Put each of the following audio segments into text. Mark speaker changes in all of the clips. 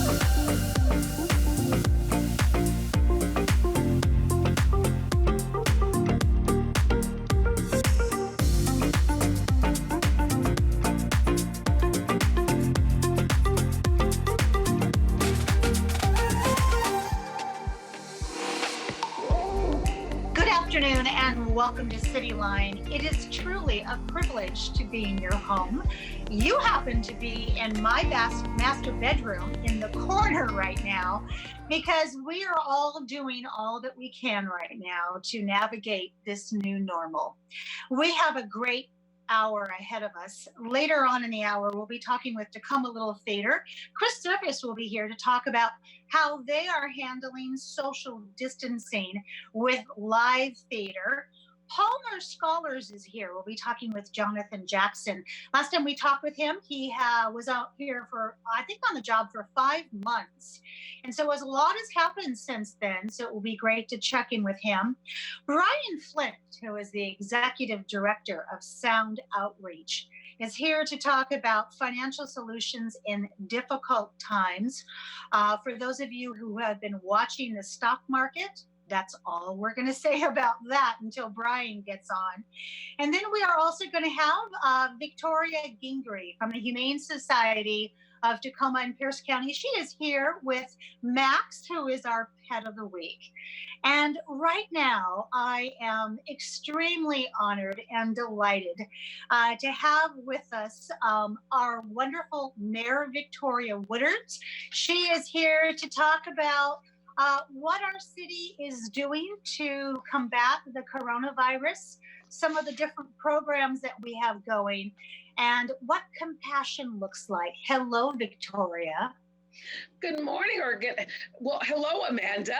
Speaker 1: Good afternoon and welcome to CityLine. It is truly a privilege to be in your home. You happen to be in my master bedroom in the corner right now because we are all doing all that we can right now to navigate this new normal. We have a great hour ahead of us. Later on in the hour, we'll be talking with Tacoma Little Theater. Chris Surface will be here to talk about how they are handling social distancing with live theater. Palmer Scholars is here. We'll be talking with Jonathan Jackson. Last time we talked with him, he was out here for, I think, on the job for 5 months. And so a lot has happened since then, so it will be great to check in with him. Brian Flint, who is the executive director of Sound Outreach, is here to talk about financial solutions in difficult times. For those of you who have been watching the stock market, that's all we're going to say about that until Brian gets on. And then we are also going to have Victoria Gingrey from the Humane Society of Tacoma and Pierce County. She is here with Max, who is our pet of the week. And right now, I am extremely honored and delighted to have with us our wonderful Mayor Victoria Woodards. She is here to talk about what our city is doing to combat the coronavirus, some of the different programs that we have going, and what compassion looks like. Hello, Victoria.
Speaker 2: Good morning, well, hello, Amanda.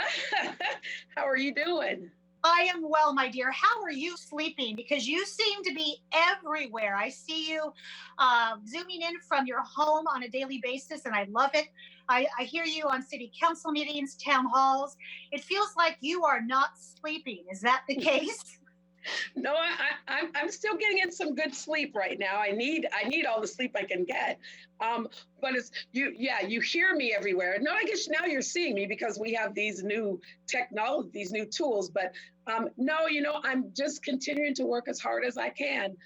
Speaker 2: How are you doing?
Speaker 1: I am well, my dear. How are you sleeping? Because you seem to be everywhere. I see you zooming in from your home on a daily basis, and I love it. I hear you on city council meetings, town halls. It feels like you are not sleeping. Is that the case?
Speaker 2: No, I'm still getting in some good sleep right now. I need all the sleep I can get. But it's you hear me everywhere. No, I guess now you're seeing me because we have these new technology, these new tools. But no, I'm just continuing to work as hard as I can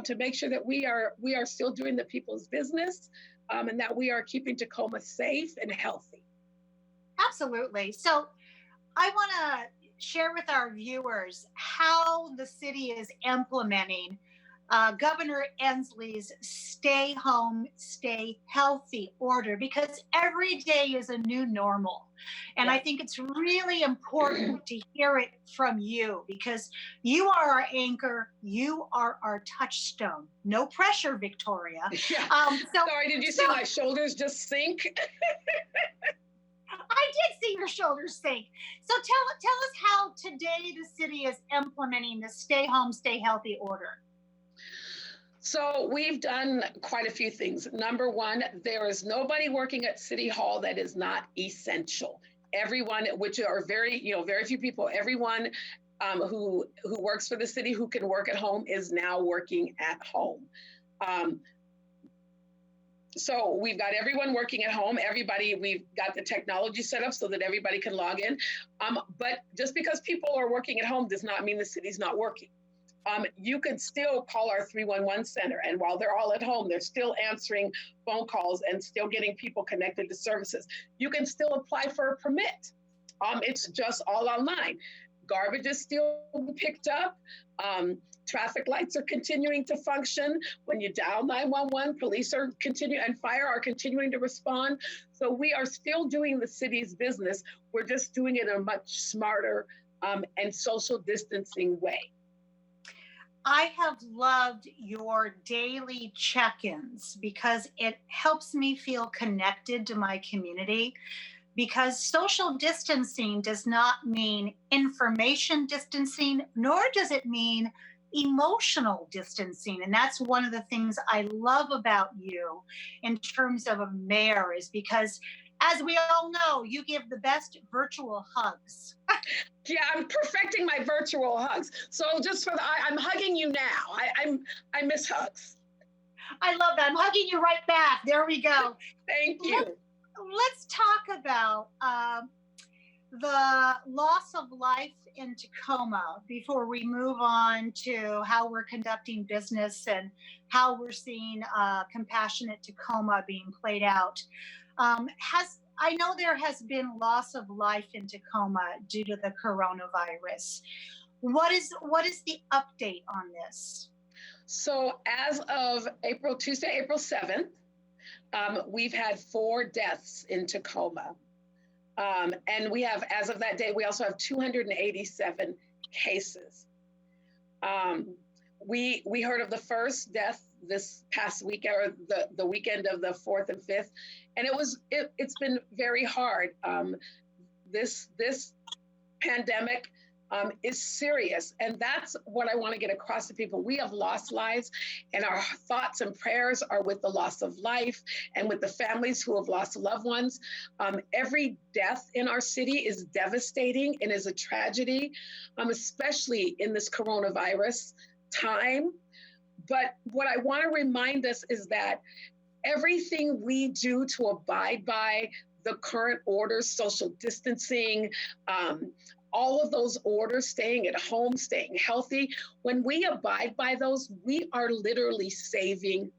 Speaker 2: to make sure that we are still doing the people's business and that we are keeping Tacoma safe and healthy.
Speaker 1: Absolutely. So I want to share with our viewers how the city is implementing Governor Inslee's stay home, stay healthy order, because every day is a new normal. And I think it's really important to hear it from you because you are our anchor. You are our touchstone. No pressure, Victoria.
Speaker 2: Yeah. Sorry, did you see my shoulders just sink?
Speaker 1: I did see your shoulders sink. So tell us how today the city is implementing the stay home, stay healthy order.
Speaker 2: So we've done quite a few things. Number one, there is nobody working at City Hall that is not essential. Everyone, which are very few people, everyone who works for the city who can work at home is now working at home. So we've got everyone working at home. We've got the technology set up so that everybody can log in. But just because people are working at home does not mean the city's not working. You can still call our 311 center. And while they're all at home, they're still answering phone calls and still getting people connected to services. You can still apply for a permit. It's just all online. Garbage is still picked up. Traffic lights are continuing to function. When you dial 911, police are and fire are continuing to respond. So we are still doing the city's business. We're just doing it in a much smarter and social distancing way.
Speaker 1: I have loved your daily check-ins because it helps me feel connected to my community. Because social distancing does not mean information distancing, nor does it mean emotional distancing. And that's one of the things I love about you in terms of a mayor is because, as we all know, you give the best virtual hugs.
Speaker 2: Yeah, I'm perfecting my virtual hugs. So just I'm hugging you now. I miss hugs.
Speaker 1: I love that. I'm hugging you right back. There we go.
Speaker 2: Thank you.
Speaker 1: Let's talk about the loss of life in Tacoma before we move on to how we're conducting business and how we're seeing compassionate Tacoma being played out. Has I know there has been loss of life in Tacoma due to the coronavirus. What is the update on this?
Speaker 2: So as of Tuesday, April 7th, we've had 4 deaths in Tacoma. And we have, as of that day, we also have 287 cases. We heard of the first death this past weekend, or the weekend of the 4th and 5th, and it's been very hard. This pandemic is serious, and that's what I want to get across to people. We have lost lives, and our thoughts and prayers are with the loss of life and with the families who have lost loved ones. Every death in our city is devastating and is a tragedy, especially in this coronavirus time. But what I want to remind us is that everything we do to abide by the current orders, social distancing, all of those orders, staying at home, staying healthy, when we abide by those, we are literally saving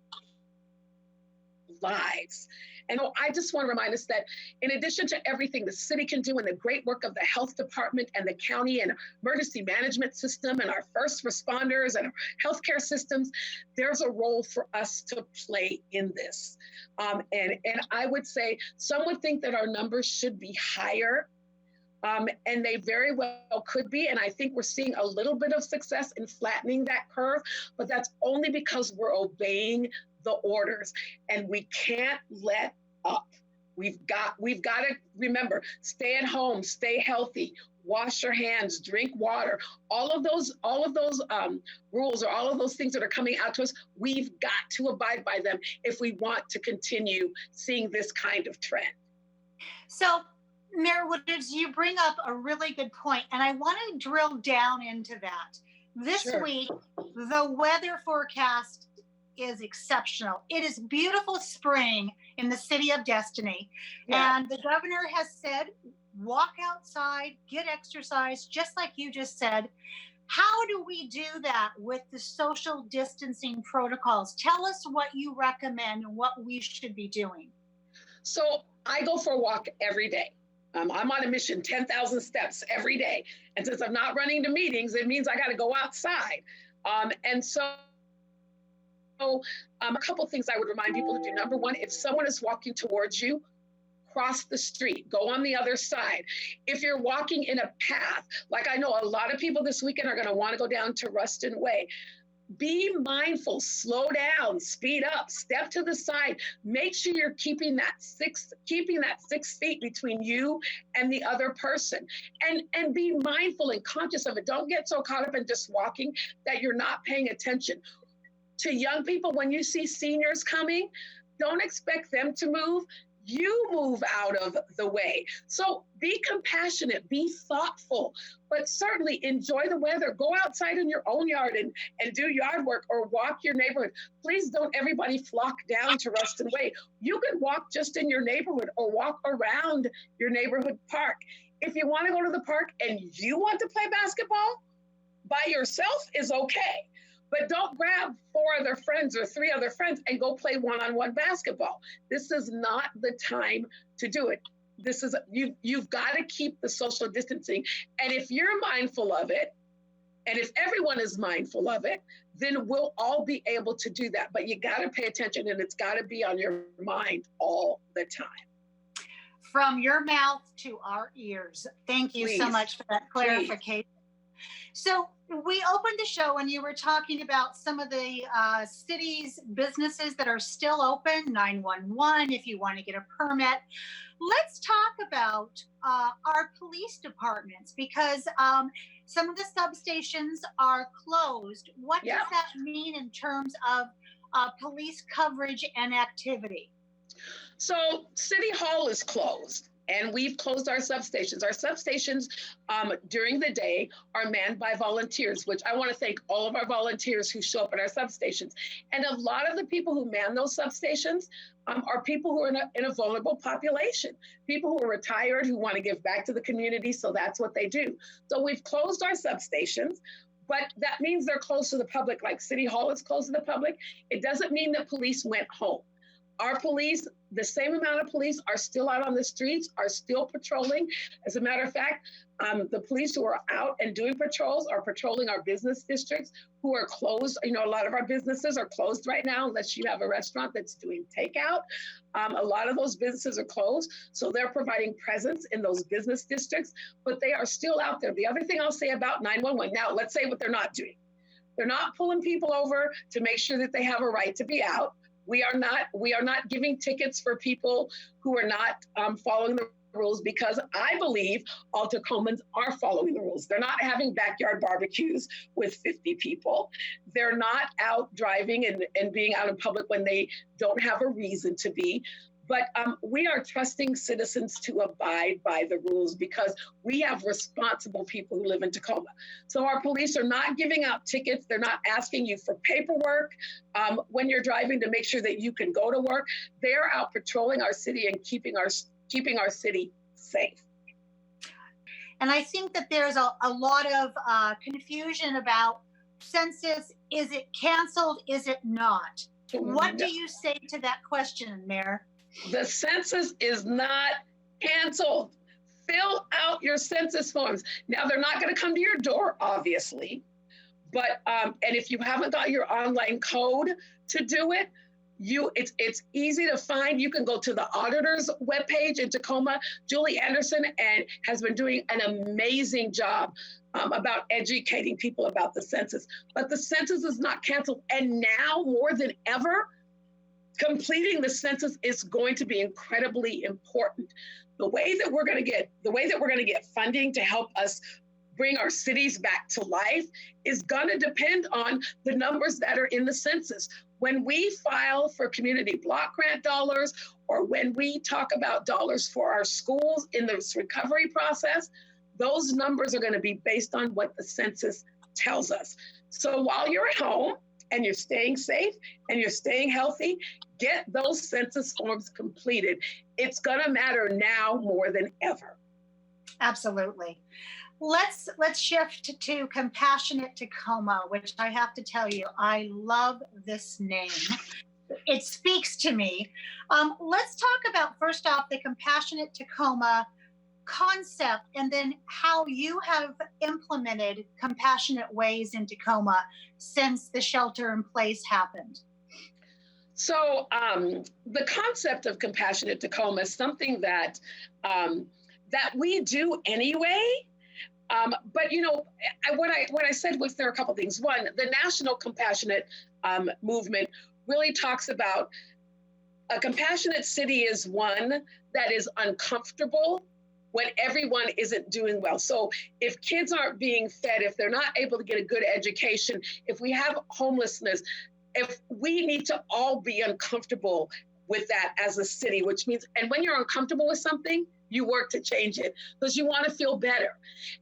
Speaker 2: lives. And I just want to remind us that in addition to everything the city can do and the great work of the health department and the county and emergency management system and our first responders and our healthcare systems, there's a role for us to play in this. And I would say some would think that our numbers should be higher. And they very well could be. And I think we're seeing a little bit of success in flattening that curve, but that's only because we're obeying the orders, and we can't let up. We've got to remember, stay at home, stay healthy, wash your hands, drink water, all of those rules, or all of those things that are coming out to us, we've got to abide by them if we want to continue seeing this kind of trend.
Speaker 1: So, Mayor Woodards, you bring up a really good point, and I want to drill down into that. This
Speaker 2: Sure.
Speaker 1: week, the weather forecast is exceptional. It is beautiful spring in the city of Destiny.
Speaker 2: Yeah.
Speaker 1: And the governor has said, walk outside, get exercise, just like you just said. How do we do that with the social distancing protocols? Tell us what you recommend and what we should be doing.
Speaker 2: So I go for a walk every day. I'm on a mission, 10,000 steps every day. And since I'm not running to meetings, it means I got to go outside. And so a couple of things I would remind people to do. Number one, if someone is walking towards you, cross the street, go on the other side. If you're walking in a path, like I know a lot of people this weekend are going to want to go down to Ruston Way, be mindful, slow down, speed up, step to the side. Make sure you're keeping that 6 feet between you and the other person. And be mindful and conscious of it. Don't get so caught up in just walking that you're not paying attention. To young people, when you see seniors coming, don't expect them to move. You move out of the way. So be compassionate, be thoughtful, but certainly enjoy the weather. Go outside in your own yard and do yard work or walk your neighborhood. Please don't everybody flock down to Ruston Way. You can walk just in your neighborhood or walk around your neighborhood park. If you want to go to the park and you want to play basketball by yourself is okay. But don't grab 4 other friends or 3 other friends and go play one-on-one basketball. This is not the time to do it. You've got to keep the social distancing. And if you're mindful of it, and if everyone is mindful of it, then we'll all be able to do that. But you got to pay attention, and it's got to be on your mind all the time.
Speaker 1: From your mouth to our ears. Thank you so much for that clarification. So we opened the show and you were talking about some of the city's businesses that are still open, 911, if you want to get a permit. Let's talk about our police departments, because some of the substations are closed. What does that mean in terms of police coverage and activity?
Speaker 2: So City Hall is closed. and we've closed our substations. Our substations during the day are manned by volunteers, which I want to thank all of our volunteers who show up at our substations. And a lot of the people who man those substations are people who are in a vulnerable population, people who are retired, who want to give back to the community. So that's what they do. So we've closed our substations, but that means they're closed to the public, like City Hall is closed to the public. It doesn't mean that police went home. Our police, the same amount of police are still out on the streets, are still patrolling. As a matter of fact, the police who are out and doing patrols are patrolling our business districts who are closed. You know, a lot of our businesses are closed right now, unless you have a restaurant that's doing takeout. A lot of those businesses are closed. So they're providing presence in those business districts, but they are still out there. The other thing I'll say about 911, now let's say what they're not doing. They're not pulling people over to make sure that they have a right to be out. We are not giving tickets for people who are not following the rules, because I believe all Tacomans are following the rules. They're not having backyard barbecues with 50 people. They're not out driving and being out in public when they don't have a reason to be. But we are trusting citizens to abide by the rules, because we have responsible people who live in Tacoma. So our police are not giving out tickets. They're not asking you for paperwork when you're driving to make sure that you can go to work. They're out patrolling our city and keeping our city safe.
Speaker 1: And I think that there's a lot of confusion about Census. Is it canceled? Is it not? What do you say to that question, Mayor?
Speaker 2: The census is not canceled. Fill out your census forms. Now, they're not going to come to your door, obviously, but and if you haven't got your online code to do it, it's easy to find. You can go to the auditor's webpage in Tacoma. Julie Anderson has been doing an amazing job about educating people about the census. But the census is not canceled, and now more than ever, completing the census is going to be incredibly important. The way that we're going to get funding to help us bring our cities back to life is going to depend on the numbers that are in the census. When we file for community block grant dollars, or when we talk about dollars for our schools in this recovery process, those numbers are going to be based on what the census tells us. So while you're at home and you're staying safe and you're staying healthy, get those census forms completed. It's going to matter now more than ever.
Speaker 1: Absolutely. Let's shift to Compassionate Tacoma, which I have to tell you, I love this name. It speaks to me. Let's talk about, first off, the Compassionate Tacoma concept, and then how you have implemented compassionate ways in Tacoma since the shelter in place happened.
Speaker 2: So the concept of Compassionate Tacoma is something that we do anyway. But you know, what I said was there are a couple things. One, the National Compassionate movement really talks about a compassionate city is one that is uncomfortable when everyone isn't doing well. So if kids aren't being fed, if they're not able to get a good education, if we have homelessness, if we need to all be uncomfortable with that as a city, which means, and when you're uncomfortable with something, you work to change it because you want to feel better.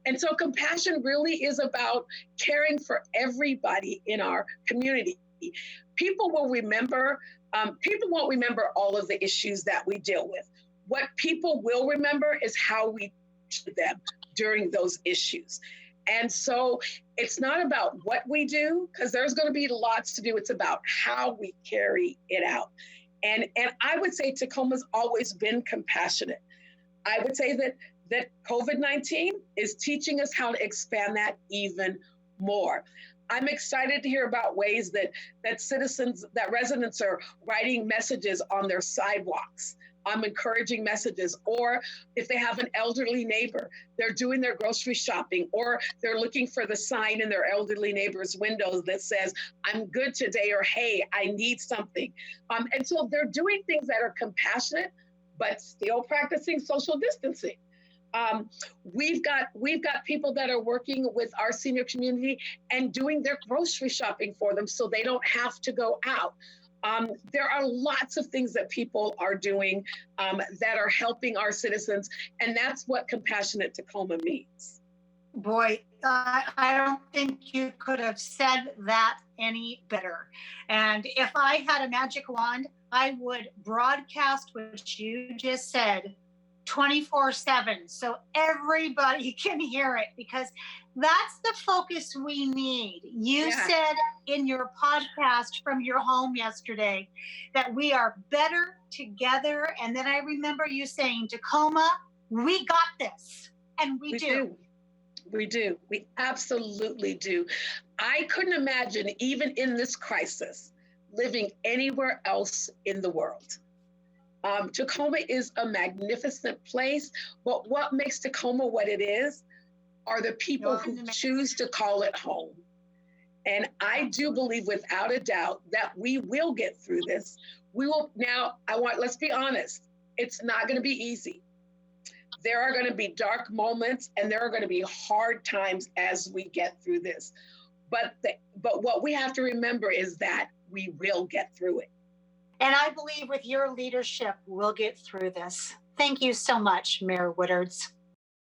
Speaker 2: And so compassion really is about caring for everybody in our community. People won't remember all of the issues that we deal with. What people will remember is how we treat them during those issues. And so it's not about what we do, because there's going to be lots to do. It's about how we carry it out. And I would say Tacoma's always been compassionate. I would say that COVID-19 is teaching us how to expand that even more. I'm excited to hear about ways that residents are writing messages on their sidewalks. I'm encouraging messages, or if they have an elderly neighbor, they're doing their grocery shopping, or they're looking for the sign in their elderly neighbor's windows that says, "I'm good today," or "Hey, I need something." And so they're doing things that are compassionate, but still practicing social distancing. We've got people that are working with our senior community and doing their grocery shopping for them so they don't have to go out. There are lots of things that people are doing that are helping our citizens, and that's what compassionate Tacoma means.
Speaker 1: Boy, I don't think you could have said that any better. And if I had a magic wand, I would broadcast what you just said 24/7 so everybody can hear it, because that's the focus we need. You said in your podcast from your home yesterday that we are better together. And then I remember you saying, Tacoma, we got this. And we do.
Speaker 2: We do. We absolutely do. I couldn't imagine, even in this crisis, living anywhere else in the world. Tacoma is a magnificent place, but what makes Tacoma what it is are the people who choose to call it home. And I do believe without a doubt that we will get through this. We will. Now, let's be honest, it's not going to be easy. There are going to be dark moments and there are going to be hard times as we get through this. But what we have to remember is that we will get through it.
Speaker 1: And I believe with your leadership, we'll get through this. Thank you so much, Mayor Woodards.